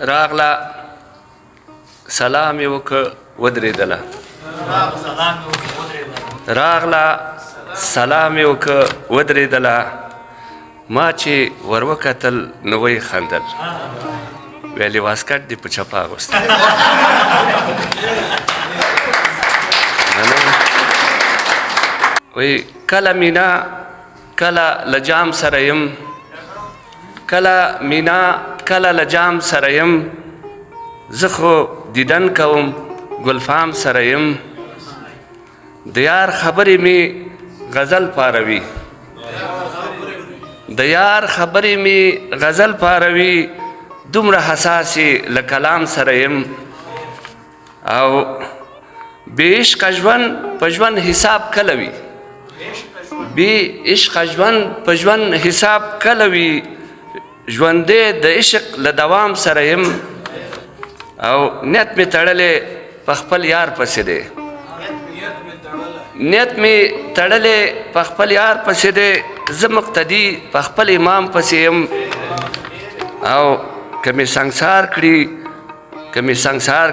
راغله سلام یې وکړ ودرېدله راغله سلام یې وکړ ودرېدله ما چې ور وکتل نو ویې خندل ویلې واسکټ دې په چپه اغوستی وی کله مینا کله لجام سره یم کله مینا کله لجام سره یم زه خو دیدن کوم ګلفام سره یم د یار خبرې مې غزل پاروي د یار خبرې مې غزل پاروي دومره حساسې له کلام سره یم او بې عشقه ژوند په ژوند حساب کله وي بې عشقه ژوند په ژوند حساب کله وي ژوندی د عشق له دوام سره یم او نیت مې تړلی په خپل یار پسې دی نیت مې تړلی په خپل یار پسې دی زه مقتدي په خپل امام پسې یم او که مې سنګسار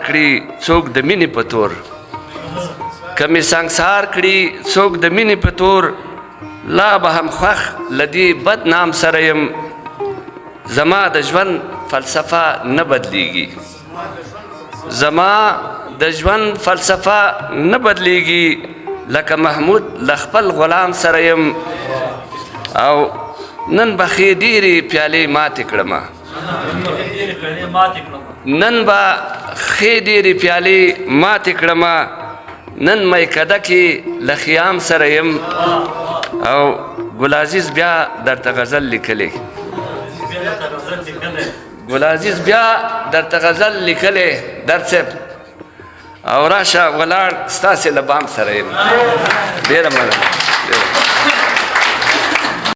کړي څوک د مینې په تور که مې سنګسار کړي څوک د مینې په تور لا به هم خوښ له دې بد نام سره یم زما د ژوند فلسفه نه بدلیږي زما د ژوند فلسفه نه بدلیږي لکه محمود له خپل غلام سره یم او نن به ښې ډېرې پیالې ماتې کړمه نن به ښې ډېرې پیالې ماتې کړمه نن میکده کې له خیام سره یم او ګلعزیز بیا درته غزل لیکلی ګلعزیز بیا درته غزل لیکلی درد صاحب او راشه ولاړ ستاسې له بام سره یم ډېره مننه